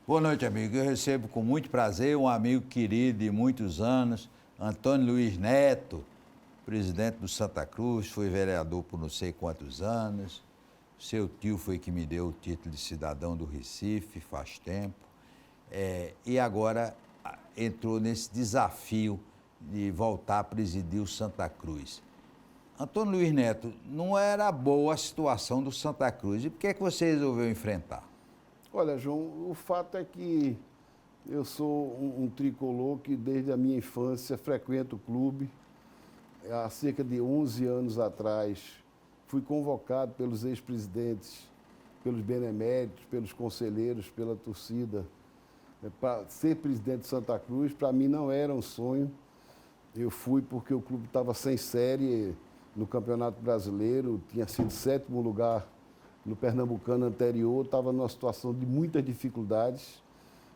Boa noite, amigo. Eu recebo com muito prazer um amigo querido de muitos anos, Antônio Luiz Neto, presidente do Santa Cruz, foi vereador por não sei quantos anos. Seu tio foi que me deu o título de cidadão do Recife faz tempo. E agora entrou nesse desafio de voltar a presidir o Santa Cruz. Antônio Luiz Neto, não era boa a situação do Santa Cruz. E por que é que você resolveu enfrentar? Olha, João, o fato é que eu sou um tricolor que desde a minha infância frequento o clube. Há cerca de 11 anos atrás, fui convocado pelos ex-presidentes, pelos beneméritos, pelos conselheiros, pela torcida, para ser presidente de Santa Cruz. Para mim não era um sonho. Eu fui porque o clube estava sem série no Campeonato Brasileiro, tinha sido 7º lugar no Pernambucano anterior, estava numa situação de muitas dificuldades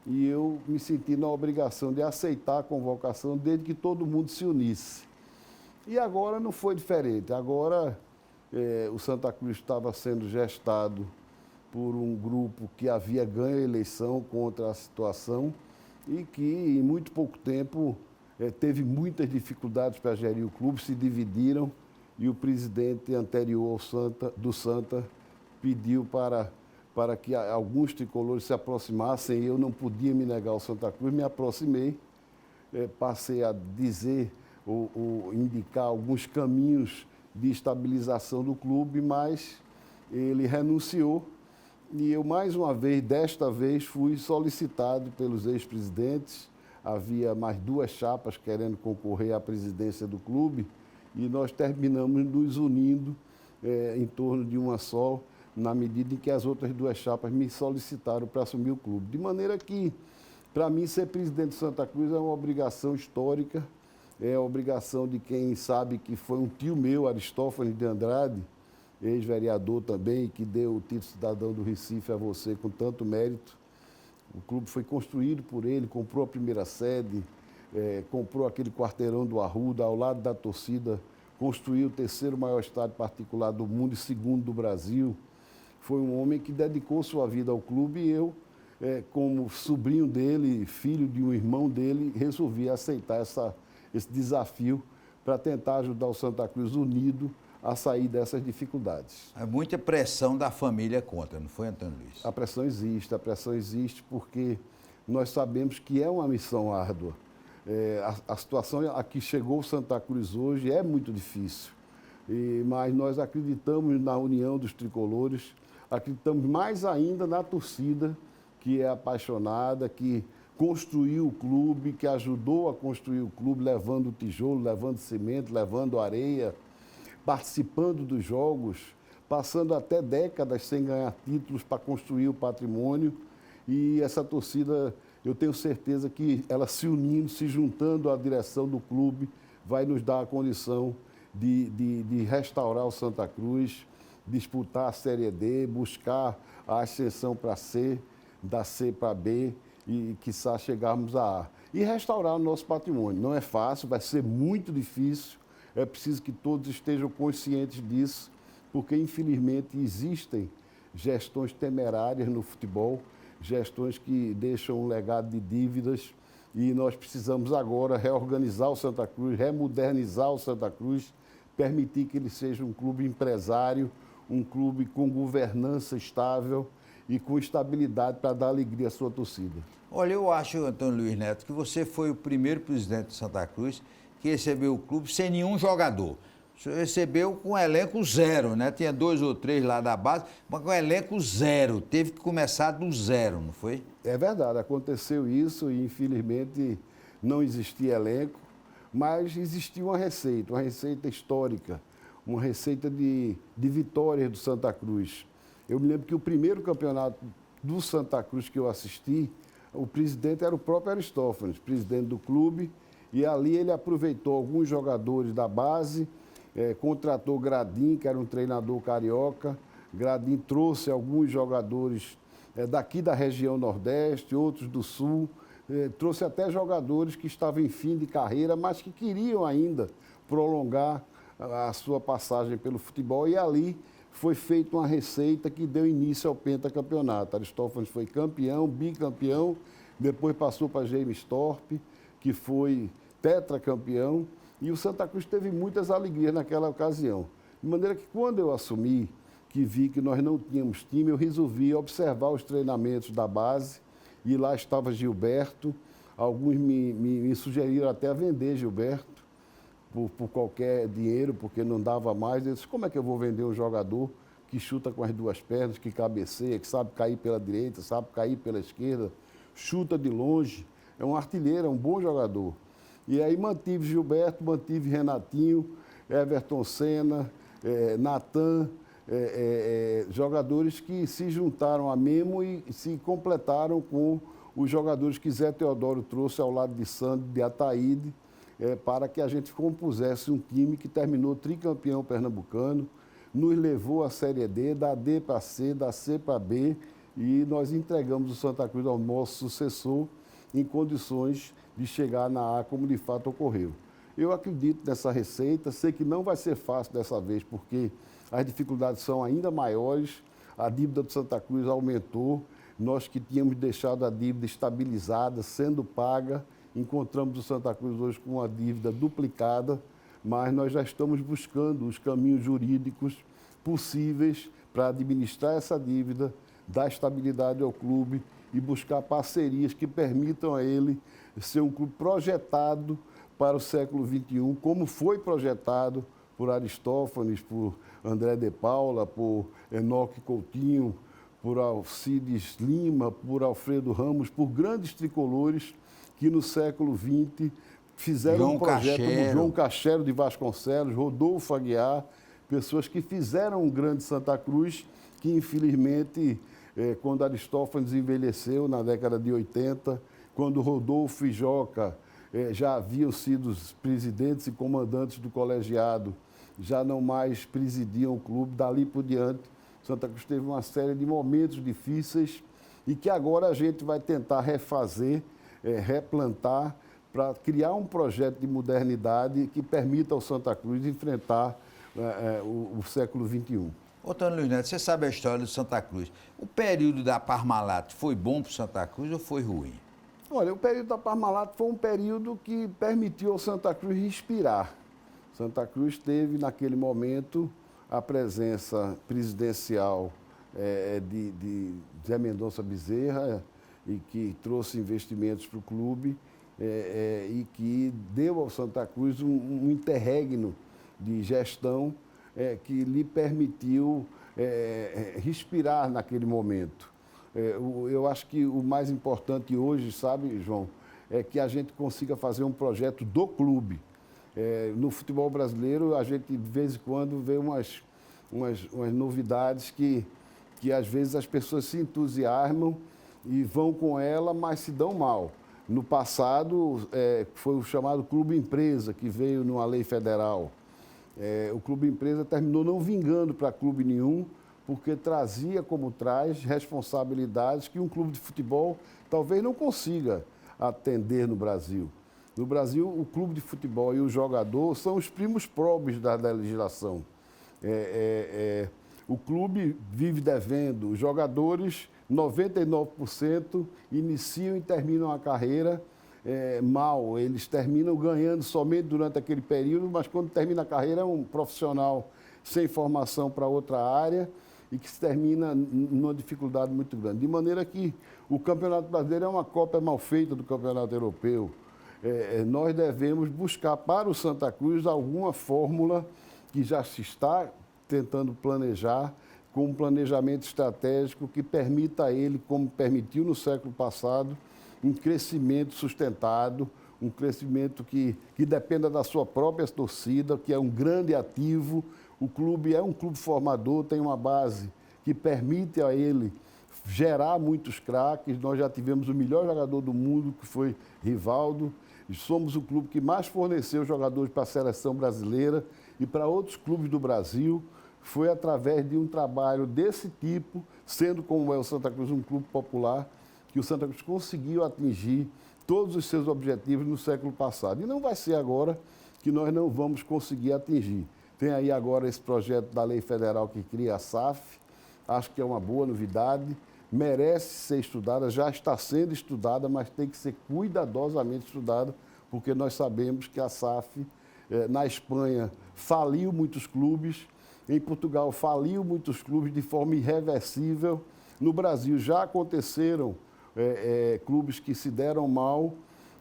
e eu me senti na obrigação de aceitar a convocação desde que todo mundo se unisse. E agora não foi diferente. Agora o Santa Cruz estava sendo gestado por um grupo que havia ganho a eleição contra a situação e que em muito pouco tempo teve muitas dificuldades para gerir o clube, se dividiram e o presidente anterior do Santa pediu para que alguns tricolores se aproximassem. Eu não podia me negar ao Santa Cruz, me aproximei, passei a dizer ou indicar alguns caminhos de estabilização do clube, mas ele renunciou e eu, mais uma vez, desta vez, fui solicitado pelos ex-presidentes. Havia mais 2 chapas querendo concorrer à presidência do clube e nós terminamos nos unindo em torno de uma só, na medida em que as outras 2 chapas me solicitaram para assumir o clube. De maneira que, para mim, ser presidente de Santa Cruz é uma obrigação histórica, é a obrigação de quem sabe que foi um tio meu, Aristófanes de Andrade, ex-vereador também, que deu o título de cidadão do Recife a você com tanto mérito. O clube foi construído por ele, comprou a primeira sede, comprou aquele quarteirão do Arruda, ao lado da torcida, construiu o 3º maior estádio particular do mundo e 2º do Brasil. Foi um homem que dedicou sua vida ao clube e eu, como sobrinho dele, filho de um irmão dele, resolvi aceitar esse desafio para tentar ajudar o Santa Cruz unido a sair dessas dificuldades. É muita pressão da família contra, não foi, Antônio Luiz? A pressão existe porque nós sabemos que é uma missão árdua. A situação a que chegou o Santa Cruz hoje é muito difícil, mas nós acreditamos na união dos tricolores, acreditamos mais ainda na torcida, que é apaixonada, que construiu o clube, que ajudou a construir o clube, levando tijolo, levando cimento, levando areia, participando dos jogos, passando até décadas sem ganhar títulos para construir o patrimônio. E essa torcida, eu tenho certeza que ela se unindo, se juntando à direção do clube, vai nos dar a condição de restaurar o Santa Cruz, disputar a Série D, buscar a ascensão para C, da C para B e, quiçá, chegarmos a A. E restaurar o nosso patrimônio. Não é fácil, vai ser muito difícil. É preciso que todos estejam conscientes disso, porque, infelizmente, existem gestões temerárias no futebol, gestões que deixam um legado de dívidas, e nós precisamos agora reorganizar o Santa Cruz, remodernizar o Santa Cruz, permitir que ele seja um clube empresário, um clube com governança estável e com estabilidade para dar alegria à sua torcida. Olha, eu acho, Antônio Luiz Neto, que você foi o primeiro presidente do Santa Cruz que recebeu o clube sem nenhum jogador. O senhor recebeu com elenco zero, né? Tinha 2 ou 3 lá da base, mas com elenco zero. Teve que começar do zero, não foi? É verdade, aconteceu isso e, infelizmente, não existia elenco, mas existia uma receita histórica, uma receita de vitórias do Santa Cruz. Eu me lembro que o primeiro campeonato do Santa Cruz que eu assisti, o presidente era o próprio Aristófanes, presidente do clube, e ali ele aproveitou alguns jogadores da base, contratou Gradim, que era um treinador carioca. Gradim trouxe alguns jogadores daqui da região Nordeste, outros do Sul, trouxe até jogadores que estavam em fim de carreira, mas que queriam ainda prolongar a sua passagem pelo futebol, e ali foi feita uma receita que deu início ao pentacampeonato. Aristófanes foi campeão, bicampeão, depois passou para James Thorpe, que foi tetracampeão, e o Santa Cruz teve muitas alegrias naquela ocasião. De maneira que quando eu assumi, que vi que nós não tínhamos time, eu resolvi observar os treinamentos da base, e lá estava Gilberto. Alguns me sugeriram até a vender Gilberto por qualquer dinheiro, porque não dava mais. Eu disse, como é que eu vou vender um jogador que chuta com as duas pernas, que cabeceia, que sabe cair pela direita, sabe cair pela esquerda, chuta de longe, é um artilheiro, é um bom jogador. E aí mantive Gilberto, mantive Renatinho, Everton Senna, Natan, jogadores que se juntaram a Memo e se completaram com os jogadores que Zé Teodoro trouxe ao lado de Sandro, de Ataíde, para que a gente compusesse um time que terminou tricampeão pernambucano, nos levou à Série D, da D para C, da C para B, e nós entregamos o Santa Cruz ao nosso sucessor em condições de chegar na A, como de fato ocorreu. Eu acredito nessa receita, sei que não vai ser fácil dessa vez, porque as dificuldades são ainda maiores, a dívida do Santa Cruz aumentou, nós que tínhamos deixado a dívida estabilizada, sendo paga, encontramos o Santa Cruz hoje com uma dívida duplicada, mas nós já estamos buscando os caminhos jurídicos possíveis para administrar essa dívida, dar estabilidade ao clube e buscar parcerias que permitam a ele ser um clube projetado para o século XXI, como foi projetado por Aristófanes, por André de Paula, por Enoque Coutinho, por Alcides Lima, por Alfredo Ramos, por grandes tricolores que no século XX fizeram um projeto, como João Cachero de Vasconcelos, Rodolfo Aguiar, pessoas que fizeram um grande Santa Cruz, que infelizmente, quando Aristófanes envelheceu na década de 80, quando Rodolfo e Joca já haviam sido os presidentes e comandantes do colegiado, já não mais presidiam o clube, dali por diante, Santa Cruz teve uma série de momentos difíceis e que agora a gente vai tentar refazer, replantar, para criar um projeto de modernidade que permita ao Santa Cruz enfrentar o século XXI. Ô, Antônio Luiz Neto, você sabe a história do Santa Cruz. O período da Parmalat foi bom para o Santa Cruz ou foi ruim? Olha, o período da Parmalat foi um período que permitiu ao Santa Cruz respirar. Santa Cruz teve, naquele momento, a presença presidencial de Zé Mendonça Bezerra, e que trouxe investimentos para o clube, e que deu ao Santa Cruz um interregno de gestão que lhe permitiu respirar naquele momento. Eu acho que o mais importante hoje, sabe, João, é que a gente consiga fazer um projeto do clube. No futebol brasileiro, a gente, de vez em quando, vê umas novidades que às vezes as pessoas se entusiasmam e vão com ela, mas se dão mal. No passado, foi o chamado Clube Empresa, que veio numa lei federal. O Clube Empresa terminou não vingando para clube nenhum, porque trazia como traz responsabilidades que um clube de futebol talvez não consiga atender no Brasil. No Brasil, o clube de futebol e o jogador são os primos próprios da legislação. O clube vive devendo, os jogadores, 99%, iniciam e terminam a carreira mal. Eles terminam ganhando somente durante aquele período, mas quando termina a carreira é um profissional sem formação para outra área e que se termina numa dificuldade muito grande. De maneira que o Campeonato Brasileiro é uma cópia mal feita do Campeonato Europeu. Nós devemos buscar para o Santa Cruz alguma fórmula que já se está tentando planejar, com um planejamento estratégico que permita a ele, como permitiu no século passado, um crescimento sustentado, um crescimento que dependa da sua própria torcida, que é um grande ativo. O clube é um clube formador, tem uma base que permite a ele gerar muitos craques. Nós já tivemos o melhor jogador do mundo, que foi Rivaldo. E somos o clube que mais forneceu jogadores para a seleção brasileira e para outros clubes do Brasil. Foi através de um trabalho desse tipo, sendo como é o Santa Cruz um clube popular, que o Santa Cruz conseguiu atingir todos os seus objetivos no século passado. E não vai ser agora que nós não vamos conseguir atingir. Tem aí agora esse projeto da lei federal que cria a SAF. Acho que é uma boa novidade, merece ser estudada, já está sendo estudada, mas tem que ser cuidadosamente estudada, porque nós sabemos que a SAF, na Espanha, faliu muitos clubes, em Portugal faliu muitos clubes de forma irreversível. No Brasil já aconteceram clubes que se deram mal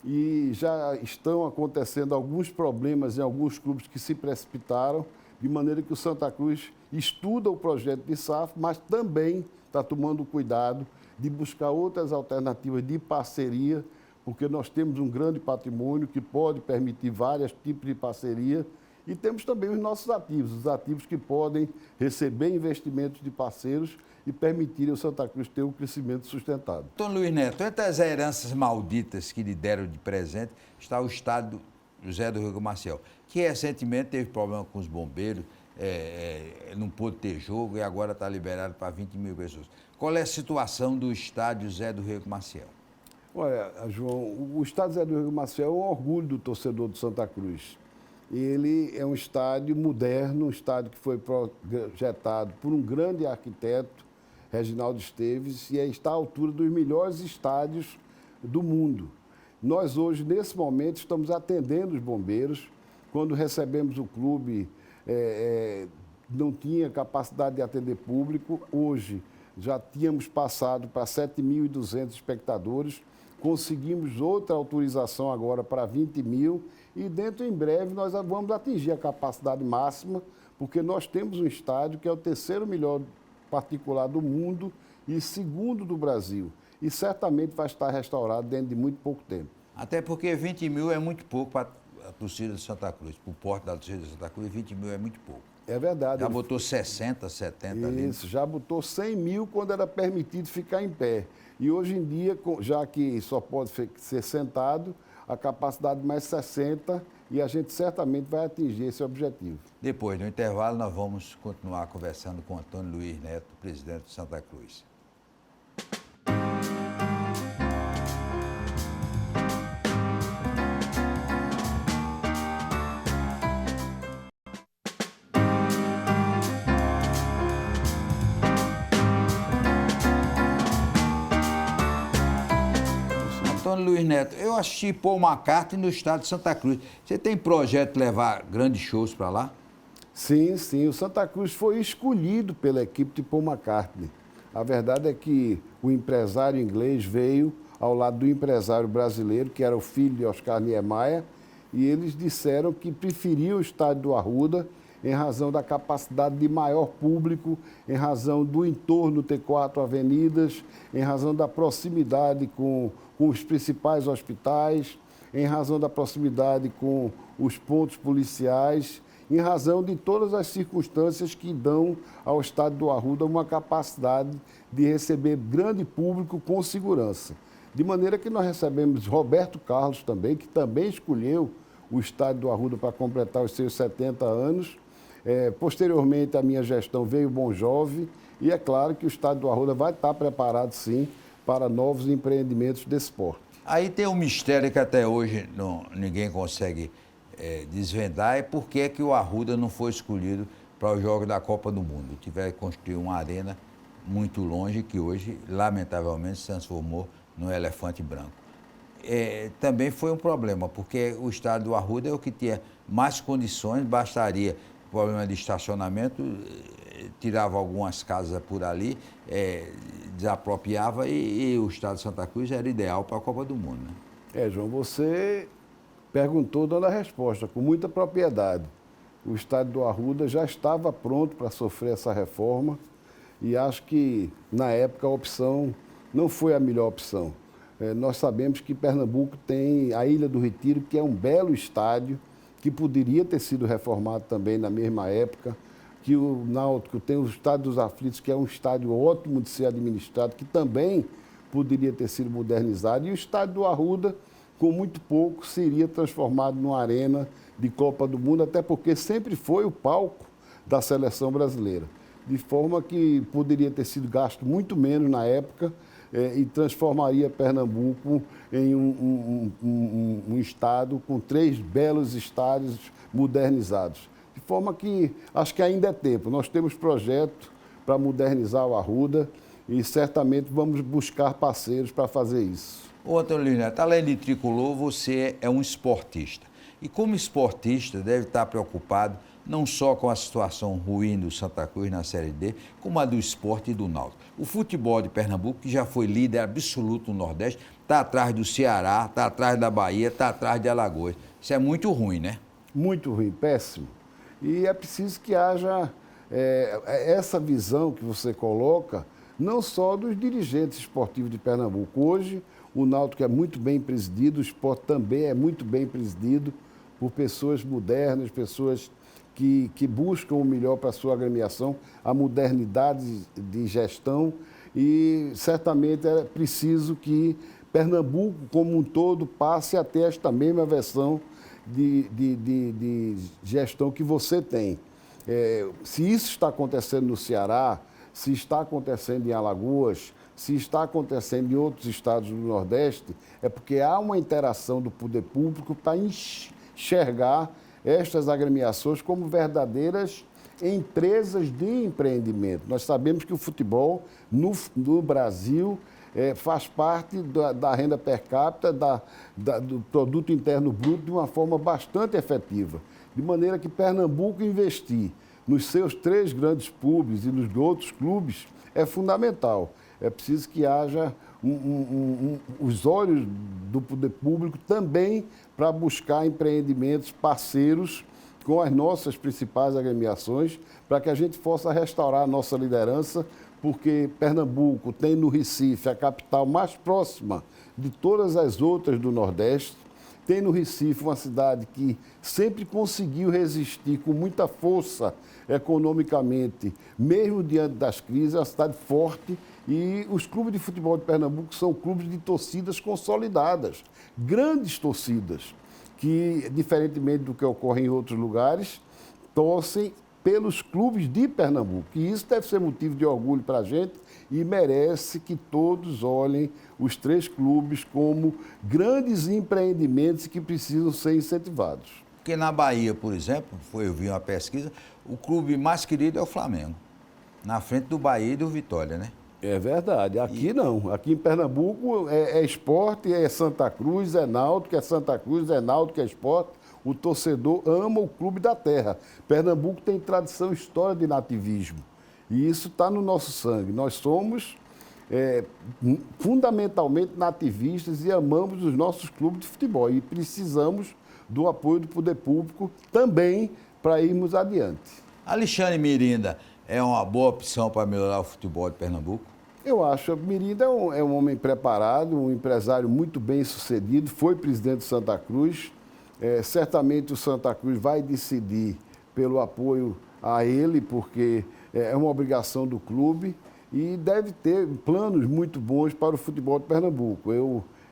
e já estão acontecendo alguns problemas em alguns clubes que se precipitaram, de maneira que o Santa Cruz estuda o projeto de SAF, mas também está tomando cuidado de buscar outras alternativas de parceria, porque nós temos um grande patrimônio que pode permitir vários tipos de parceria e temos também os nossos ativos, os ativos que podem receber investimentos de parceiros e permitir ao Santa Cruz ter um crescimento sustentado. Antônio Luiz Neto, entre as heranças malditas que lhe deram de presente está o estádio José do Rio Maciel, que recentemente teve problema com os bombeiros, não pôde ter jogo e agora está liberado para 20 mil pessoas. Qual é a situação do estádio José do Rio Maciel? Olha, João, o estádio José do Rio Maciel é um orgulho do torcedor do Santa Cruz. Ele é um estádio moderno, um estádio que foi projetado por um grande arquiteto, Reginaldo Esteves, e está à altura dos melhores estádios do mundo. Nós hoje, nesse momento, estamos atendendo os bombeiros. Quando recebemos o clube, não tinha capacidade de atender público. Hoje, já tínhamos passado para 7.200 espectadores. Conseguimos outra autorização agora para 20 mil e dentro em breve nós vamos atingir a capacidade máxima, porque nós temos um estádio que é o terceiro melhor particular do mundo e segundo do Brasil. E certamente vai estar restaurado dentro de muito pouco tempo. Até porque 20 mil é muito pouco para a torcida de Santa Cruz. Para o porte da torcida de Santa Cruz, 20 mil é muito pouco. É verdade. Já botou 60, 70 ali. Isso, já botou 100 mil quando era permitido ficar em pé. E hoje em dia, já que só pode ser sentado, a capacidade mais 60 e a gente certamente vai atingir esse objetivo. Depois, no intervalo, nós vamos continuar conversando com Antônio Luiz Neto, presidente de Santa Cruz. Antônio Luiz Neto, eu assisti Paul McCartney no estado de Santa Cruz. Você tem projeto de levar grandes shows para lá? Sim, sim. O Santa Cruz foi escolhido pela equipe de Paul McCartney. A verdade é que o empresário inglês veio ao lado do empresário brasileiro, que era o filho de Oscar Niemeyer, e eles disseram que preferiam o estádio do Arruda em razão da capacidade de maior público, em razão do entorno ter 4 avenidas, em razão da proximidade com os principais hospitais, em razão da proximidade com os pontos policiais, em razão de todas as circunstâncias que dão ao estádio do Arruda uma capacidade de receber grande público com segurança. De maneira que nós recebemos Roberto Carlos também, que também escolheu o estádio do Arruda para completar os seus 70 anos. Posteriormente, a minha gestão veio o Bon Jovi e é claro que o estádio do Arruda vai estar preparado, sim, para novos empreendimentos desse esporte. Aí tem um mistério que até hoje ninguém consegue desvendar, é por que o Arruda não foi escolhido para os Jogos da Copa do Mundo. Tiveram que construir uma arena muito longe, que hoje, lamentavelmente, se transformou no Elefante Branco. Também foi um problema, porque o estádio do Arruda é o que tinha mais condições, bastaria problema de estacionamento, tirava algumas casas por ali, desapropriava e o estado de Santa Cruz era ideal para a Copa do Mundo. Né? João, você perguntou dando a resposta com muita propriedade. O estádio do Arruda já estava pronto para sofrer essa reforma e acho que, na época, a opção não foi a melhor opção. Nós sabemos que Pernambuco tem a Ilha do Retiro, que é um belo estádio, que poderia ter sido reformado também na mesma época, que o Náutico tem o Estádio dos Aflitos, que é um estádio ótimo de ser administrado, que também poderia ter sido modernizado, e o estádio do Arruda, com muito pouco, seria transformado numa arena de Copa do Mundo, até porque sempre foi o palco da seleção brasileira, de forma que poderia ter sido gasto muito menos na época, e transformaria Pernambuco em um estado com 3 belos estádios modernizados. De forma que acho que ainda é tempo. Nós temos projeto para modernizar o Arruda e certamente vamos buscar parceiros para fazer isso. Ô, Antônio Luiz Neto, além de tricolor, você é um esportista. E como esportista, deve estar preocupado não só com a situação ruim do Santa Cruz na Série D, como a do esporte e do Náutico. O futebol de Pernambuco, que já foi líder absoluto no Nordeste, está atrás do Ceará, está atrás da Bahia, está atrás de Alagoas. Isso é muito ruim, né? Muito ruim, péssimo. E é preciso que haja essa visão que você coloca, não só dos dirigentes esportivos de Pernambuco. Hoje, o Náutico é muito bem presidido, o esporte também é muito bem presidido por pessoas modernas, pessoas que buscam o melhor para a sua agremiação, a modernidade de gestão, e certamente é preciso que Pernambuco, como um todo, passe a ter esta mesma versão de gestão que você tem. Se isso está acontecendo no Ceará, se está acontecendo em Alagoas, se está acontecendo em outros estados do Nordeste, é porque há uma interação do poder público para enxergar estas agremiações como verdadeiras empresas de empreendimento. Nós sabemos que o futebol no Brasil faz parte da renda per capita, do produto interno bruto, de uma forma bastante efetiva. De maneira que Pernambuco investir nos seus 3 grandes clubes e nos outros clubes é fundamental. É preciso que haja os olhos do poder público também para buscar empreendimentos parceiros com as nossas principais agremiações, para que a gente possa restaurar a nossa liderança, porque Pernambuco tem no Recife a capital mais próxima de todas as outras do Nordeste, tem no Recife uma cidade que sempre conseguiu resistir com muita força economicamente, mesmo diante das crises, é uma cidade forte, e os clubes de futebol de Pernambuco são clubes de torcidas consolidadas, grandes torcidas, que, diferentemente do que ocorre em outros lugares, torcem pelos clubes de Pernambuco. E isso deve ser motivo de orgulho para a gente e merece que todos olhem os 3 clubes como grandes empreendimentos que precisam ser incentivados. Porque na Bahia, por exemplo, eu vi uma pesquisa, o clube mais querido é o Flamengo, na frente do Bahia e do Vitória, né? É verdade. Aqui não. Aqui em Pernambuco é esporte, é Santa Cruz, é Náutico, é Santa Cruz, é Náutico, é esporte. O torcedor ama o clube da terra. Pernambuco tem tradição e história de nativismo. E isso está no nosso sangue. Nós somos fundamentalmente nativistas e amamos os nossos clubes de futebol. E precisamos do apoio do poder público também para irmos adiante. Alexandre Mirinda é uma boa opção para melhorar o futebol de Pernambuco? Eu acho. Mirinda é um homem preparado, um empresário muito bem sucedido, foi presidente do Santa Cruz. Certamente o Santa Cruz vai decidir pelo apoio a ele, porque é uma obrigação do clube e deve ter planos muito bons para o futebol de Pernambuco.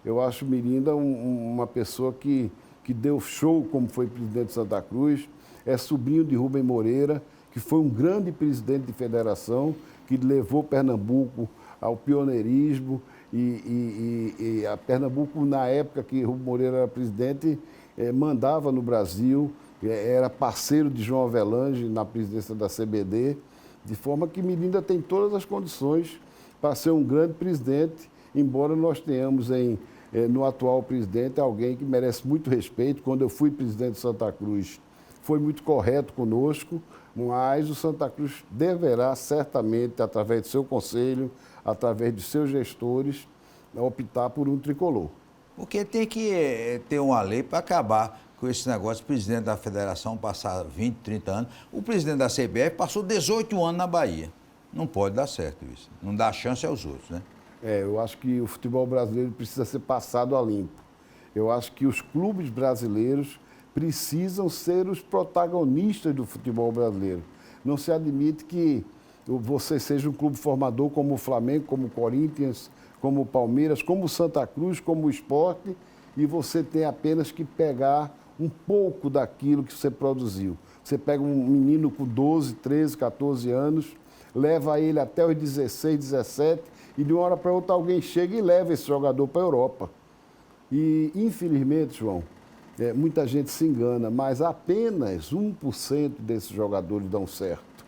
Eu acho Mirinda uma pessoa que deu show como foi presidente do Santa Cruz, é sobrinho de Rubem Moreira, que foi um grande presidente de federação, que levou Pernambuco ao pioneirismo e a Pernambuco, na época que Rubem Moreira era presidente, mandava no Brasil, era parceiro de João Avelange na presidência da CBD, de forma que Mirinda tem todas as condições para ser um grande presidente, embora nós tenhamos no atual presidente alguém que merece muito respeito. Quando eu fui presidente de Santa Cruz, foi muito correto conosco, mas o Santa Cruz deverá certamente, através do seu conselho, através de seus gestores, optar por um tricolor. Porque tem que ter uma lei para acabar com esse negócio de presidente da federação passar 20, 30 anos. O presidente da CBF passou 18 anos na Bahia. Não pode dar certo isso. Não dá chance aos outros, né? Eu acho que o futebol brasileiro precisa ser passado a limpo. Eu acho que os clubes brasileiros precisam ser os protagonistas do futebol brasileiro. Não se admite que você seja um clube formador como o Flamengo, como o Corinthians, como o Palmeiras, como o Santa Cruz, como o Sport, e você tem apenas que pegar um pouco daquilo que você produziu. Você pega um menino com 12, 13, 14 anos, leva ele até os 16, 17, e de uma hora para outra alguém chega e leva esse jogador para a Europa. E, infelizmente, João, muita gente se engana, mas apenas 1% desses jogadores dão certo.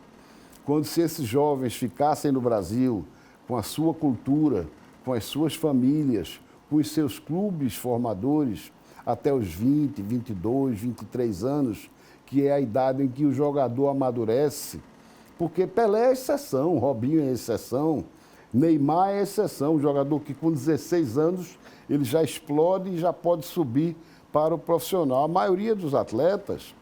Quando se esses jovens ficassem no Brasil, com a sua cultura, com as suas famílias, com os seus clubes formadores, até os 20, 22, 23 anos, que é a idade em que o jogador amadurece, porque Pelé é exceção, Robinho é exceção, Neymar é exceção, um jogador que com 16 anos ele já explode e já pode subir para o profissional. A maioria dos atletas,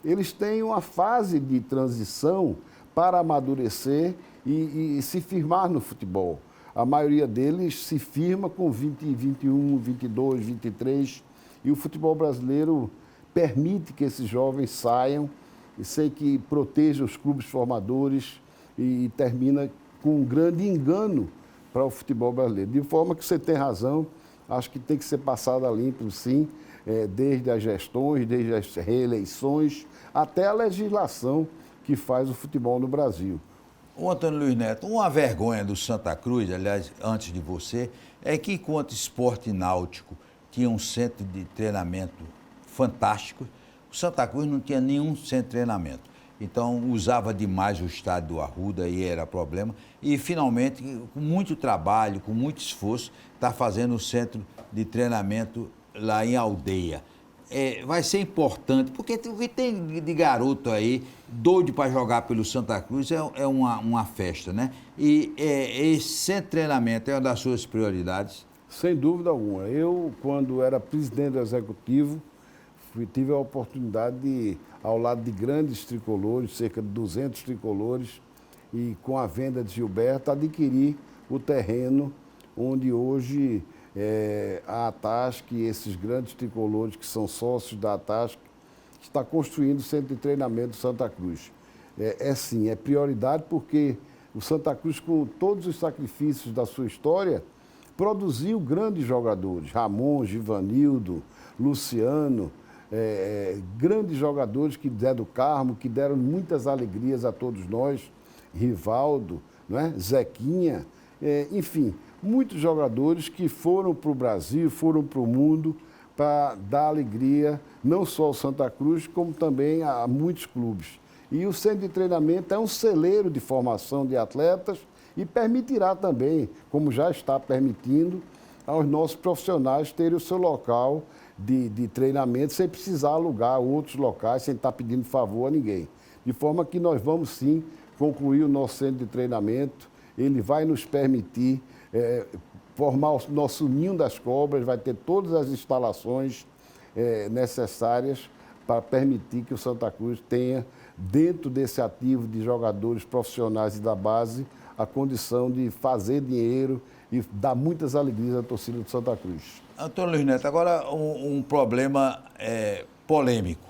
eles têm uma fase de transição para amadurecer e se firmar no futebol. A maioria deles se firma com 20, 21, 22, 23, e o futebol brasileiro permite que esses jovens saiam, e sei que proteja os clubes formadores e termina com um grande engano para o futebol brasileiro. De forma que você tem razão, acho que tem que ser passada limpo, sim, desde as gestões, desde as reeleições, até a legislação que faz o futebol no Brasil. O Antônio Luiz Neto, uma vergonha do Santa Cruz, aliás, antes de você, é que enquanto esporte náutico tinha um centro de treinamento fantástico, o Santa Cruz não tinha nenhum centro de treinamento. Então, usava demais o estádio do Arruda e era problema. E, finalmente, com muito trabalho, com muito esforço, está fazendo o centro de treinamento lá em Aldeia. Vai ser importante, porque o que tem de garoto aí, doido para jogar pelo Santa Cruz, é uma festa, né? E esse centro de treinamento é uma das suas prioridades? Sem dúvida alguma. Eu, quando era presidente do Executivo, tive a oportunidade de, ao lado de grandes tricolores, cerca de 200 tricolores, e com a venda de Gilberto, adquirir o terreno onde hoje a ATASC e esses grandes tricolores que são sócios da ATASC está construindo o centro de treinamento do Santa Cruz. Sim, é prioridade porque o Santa Cruz, com todos os sacrifícios da sua história, produziu grandes jogadores, Ramon, Givanildo, Luciano, grandes jogadores que Zé do Carmo, que deram muitas alegrias a todos nós, Rivaldo, não é? Zequinha, enfim, muitos jogadores que foram para o Brasil, foram para o mundo para dar alegria não só ao Santa Cruz, como também a muitos clubes. E o centro de treinamento é um celeiro de formação de atletas e permitirá também, como já está permitindo, aos nossos profissionais terem o seu local de treinamento sem precisar alugar outros locais, sem estar pedindo favor a ninguém. De forma que nós vamos sim concluir o nosso centro de treinamento, ele vai nos permitir formar o nosso ninho das cobras, vai ter todas as instalações necessárias para permitir que o Santa Cruz tenha, dentro desse ativo de jogadores profissionais e da base, a condição de fazer dinheiro e dar muitas alegrias à torcida do Santa Cruz. Antônio Luiz Neto, agora um problema polêmico.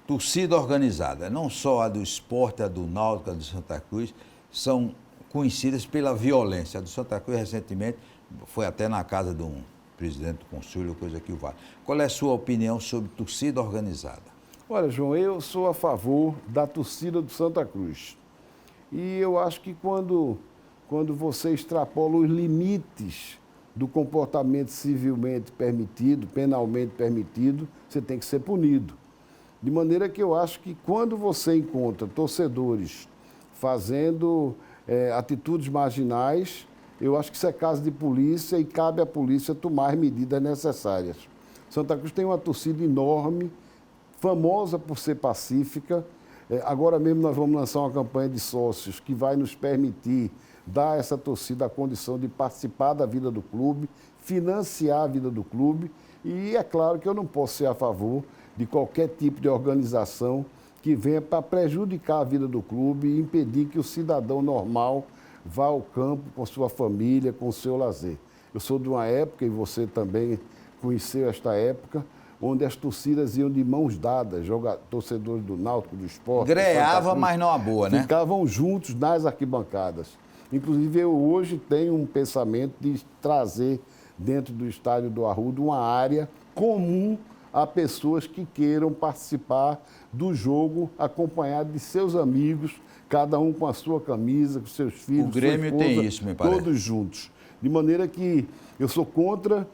Torcida organizada, não só a do Sport, a do Náutico, a do Santa Cruz, são conhecidas pela violência. A do Santa Cruz, recentemente, foi até na casa de um presidente do conselho, coisa que o vale. Qual é a sua opinião sobre torcida organizada? Olha, João, eu sou a favor da torcida do Santa Cruz. E eu acho que quando você extrapola os limites do comportamento civilmente permitido, penalmente permitido, você tem que ser punido. De maneira que eu acho que quando você encontra torcedores fazendo atitudes marginais, eu acho que isso é caso de polícia e cabe à polícia tomar medidas necessárias. Santa Cruz tem uma torcida enorme, famosa por ser pacífica. Agora mesmo nós vamos lançar uma campanha de sócios que vai nos permitir dar a essa torcida a condição de participar da vida do clube, financiar a vida do clube. E é claro que eu não posso ser a favor de qualquer tipo de organização que venha para prejudicar a vida do clube e impedir que o cidadão normal vá ao campo com sua família, com o seu lazer. Eu sou de uma época, e você também conheceu esta época, onde as torcidas iam de mãos dadas, torcedores do Náutico, do Sport. Greava, mas não a boa, né? Ficavam juntos nas arquibancadas. Inclusive, eu hoje tenho um pensamento de trazer dentro do estádio do Arruda uma área comum a pessoas que queiram participar do jogo acompanhado de seus amigos, cada um com a sua camisa, com seus filhos, o Grêmio sua esposa, tem isso, me parece. todos juntos. De maneira que eu sou contra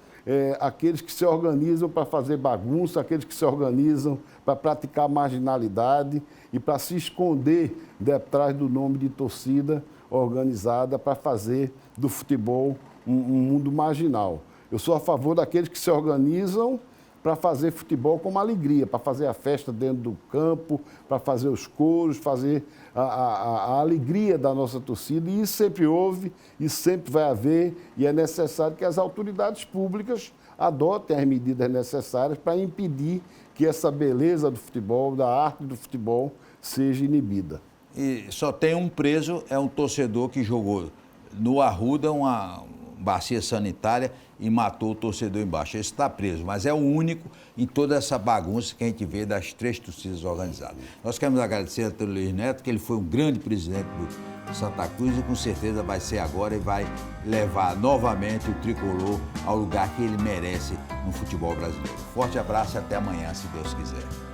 aqueles que se organizam para fazer bagunça, aqueles que se organizam para praticar marginalidade e para se esconder detrás do nome de torcida organizada para fazer do futebol um mundo marginal. Eu sou a favor daqueles que se organizam para fazer futebol com uma alegria, para fazer a festa dentro do campo, para fazer os coros, fazer a alegria da nossa torcida. E isso sempre houve, isso sempre vai haver, e é necessário que as autoridades públicas adotem as medidas necessárias para impedir que essa beleza do futebol, da arte do futebol, seja inibida. E só tem um preso, é um torcedor que jogou no Arruda uma bacia sanitária e matou o torcedor embaixo. Esse está preso, mas é o único em toda essa bagunça que a gente vê das 3 torcidas organizadas. Nós queremos agradecer ao Antônio Luiz Neto, que ele foi um grande presidente do Santa Cruz e com certeza vai ser agora e vai levar novamente o tricolor ao lugar que ele merece no futebol brasileiro. Forte abraço e até amanhã, se Deus quiser.